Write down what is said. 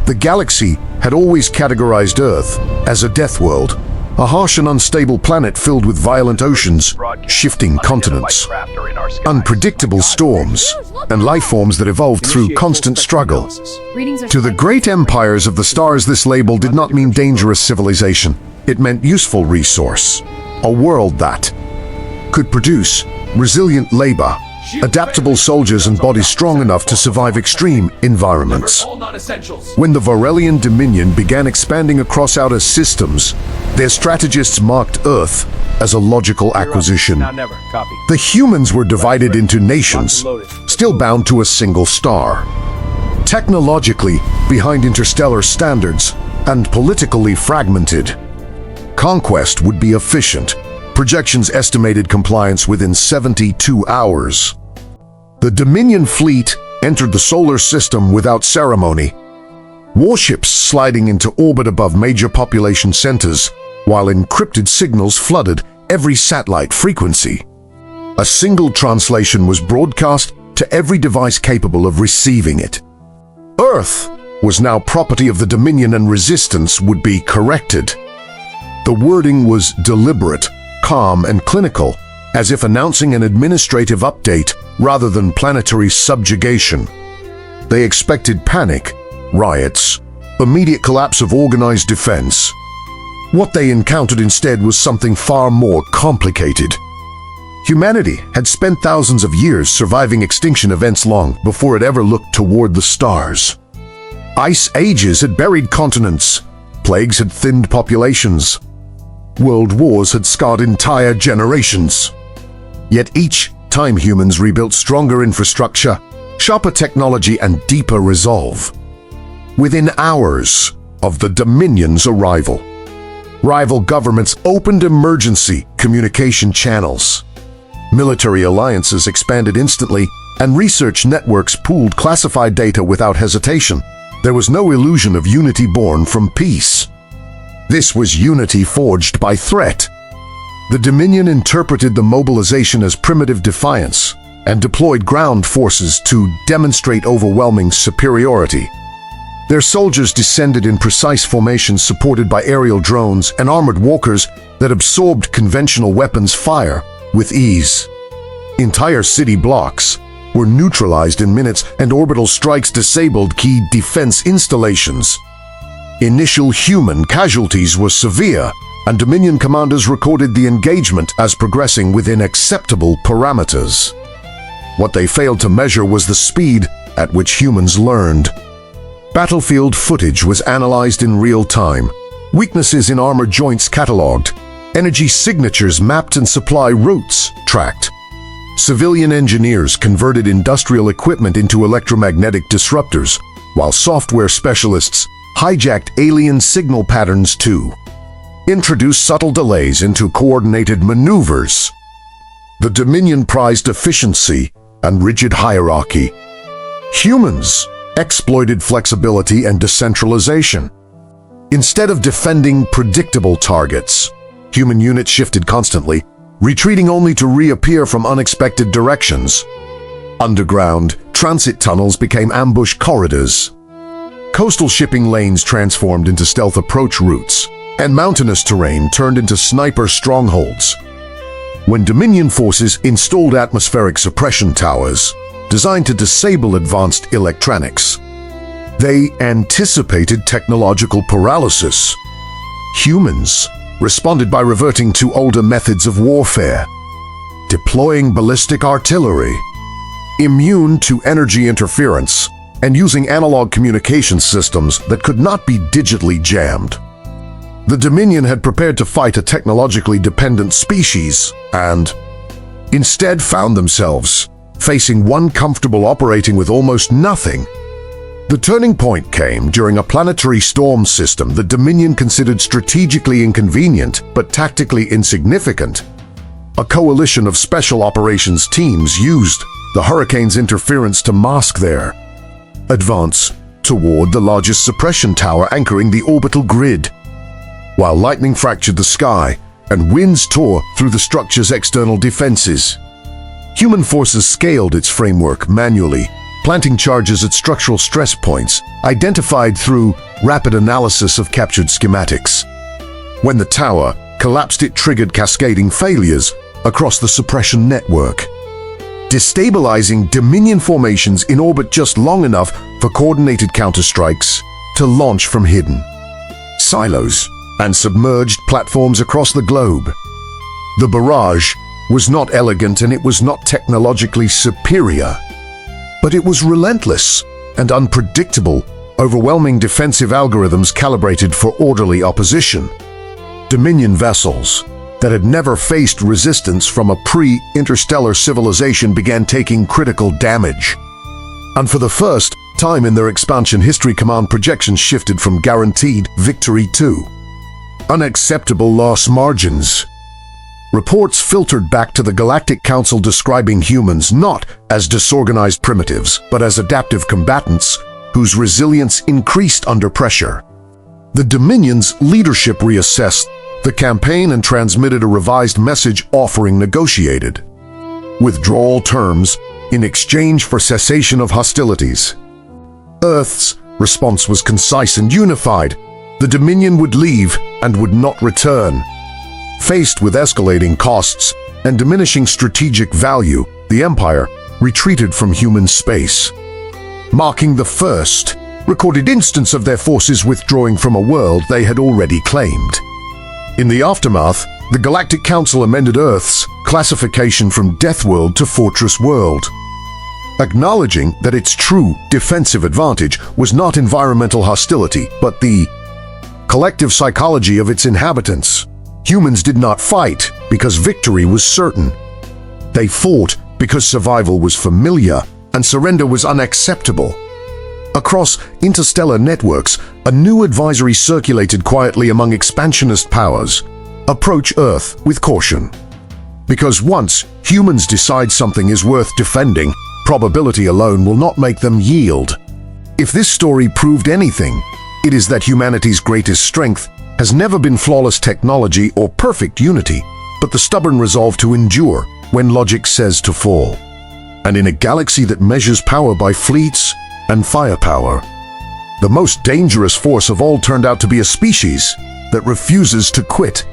The galaxy had always categorized Earth as a death world, a harsh and unstable planet filled with violent oceans, shifting continents, unpredictable storms, and life forms that evolved through constant struggle. To the great empires of the stars, this label did not mean dangerous civilization. It meant useful resource, a world that could produce resilient labor, adaptable soldiers, and bodies strong enough to survive extreme environments. When the Varellian Dominion began expanding across outer systems, their strategists marked Earth as a logical acquisition. The humans were divided into nations, still bound to a single star. Technologically behind interstellar standards and politically fragmented. Conquest would be efficient. Projections estimated compliance within 72 hours. The Dominion fleet entered the solar system without ceremony, warships sliding into orbit above major population centers, while encrypted signals flooded every satellite frequency. A single translation was broadcast to every device capable of receiving it. Earth was now property of the Dominion, and resistance would be corrected. The wording was deliberate, calm, and clinical, as if announcing an administrative update rather than planetary subjugation. They expected panic, riots, immediate collapse of organized defense. What they encountered instead was something far more complicated. Humanity had spent thousands of years surviving extinction events long before it ever looked toward the stars. Ice ages had buried continents, plagues had thinned populations, world wars had scarred entire generations. Yet each time humans rebuilt stronger infrastructure, sharper technology, and deeper resolve. Within hours of the Dominion's arrival, rival governments opened emergency communication channels. Military alliances expanded instantly, and research networks pooled classified data without hesitation. There was no illusion of unity born from peace. This was unity forged by threat. The Dominion interpreted the mobilization as primitive defiance and deployed ground forces to demonstrate overwhelming superiority. Their soldiers descended in precise formations supported by aerial drones and armored walkers that absorbed conventional weapons fire with ease. Entire city blocks were neutralized in minutes, and orbital strikes disabled key defense installations. Initial human casualties were severe, and Dominion commanders recorded the engagement as progressing within acceptable parameters. What they failed to measure was the speed at which humans learned. Battlefield footage was analyzed in real time, weaknesses in armor joints cataloged, energy signatures mapped, and supply routes tracked. Civilian engineers converted industrial equipment into electromagnetic disruptors, while software specialists hijacked alien signal patterns to introduce subtle delays into coordinated maneuvers. The Dominion prized efficiency and rigid hierarchy. Humans exploited flexibility and decentralization. Instead of defending predictable targets, human units shifted constantly, retreating only to reappear from unexpected directions. Underground transit tunnels became ambush corridors. Coastal shipping lanes transformed into stealth approach routes, and mountainous terrain turned into sniper strongholds. When Dominion forces installed atmospheric suppression towers, designed to disable advanced electronics, they anticipated technological paralysis. Humans responded by reverting to older methods of warfare, deploying ballistic artillery, immune to energy interference, and using analog communication systems that could not be digitally jammed. The Dominion had prepared to fight a technologically dependent species and instead found themselves facing one comfortable operating with almost nothing. The turning point came during a planetary storm system the Dominion considered strategically inconvenient but tactically insignificant. A coalition of special operations teams used the hurricane's interference to mask their advance toward the largest suppression tower anchoring the orbital grid. While lightning fractured the sky and winds tore through the structure's external defenses, human forces scaled its framework manually, planting charges at structural stress points, identified through rapid analysis of captured schematics. When the tower collapsed, it triggered cascading failures across the suppression network, destabilizing Dominion formations in orbit just long enough for coordinated counterstrikes to launch from hidden silos and submerged platforms across the globe. The barrage was not elegant and it was not technologically superior, but it was relentless and unpredictable, overwhelming defensive algorithms calibrated for orderly opposition. Dominion vessels that had never faced resistance from a pre-interstellar civilization began taking critical damage. And for the first time in their expansion history, command projections shifted from guaranteed victory to unacceptable loss margins. Reports filtered back to the Galactic Council describing humans not as disorganized primitives, but as adaptive combatants whose resilience increased under pressure. The Dominion's leadership reassessed the campaign and transmitted a revised message offering negotiated withdrawal terms in exchange for cessation of hostilities. Earth's response was concise and unified. The Dominion would leave and would not return. Faced with escalating costs and diminishing strategic value, the Empire retreated from human space, marking the first recorded instance of their forces withdrawing from a world they had already claimed. In the aftermath, the Galactic Council amended Earth's classification from Deathworld to Fortress World, acknowledging that its true defensive advantage was not environmental hostility, but the collective psychology of its inhabitants. Humans did not fight because victory was certain. They fought because survival was familiar and surrender was unacceptable. Across interstellar networks, a new advisory circulated quietly among expansionist powers. Approach Earth with caution. Because once humans decide something is worth defending, probability alone will not make them yield. If this story proved anything, it is that humanity's greatest strength has never been flawless technology or perfect unity, but the stubborn resolve to endure when logic says to fall. And in a galaxy that measures power by fleets and firepower, the most dangerous force of all turned out to be a species that refuses to quit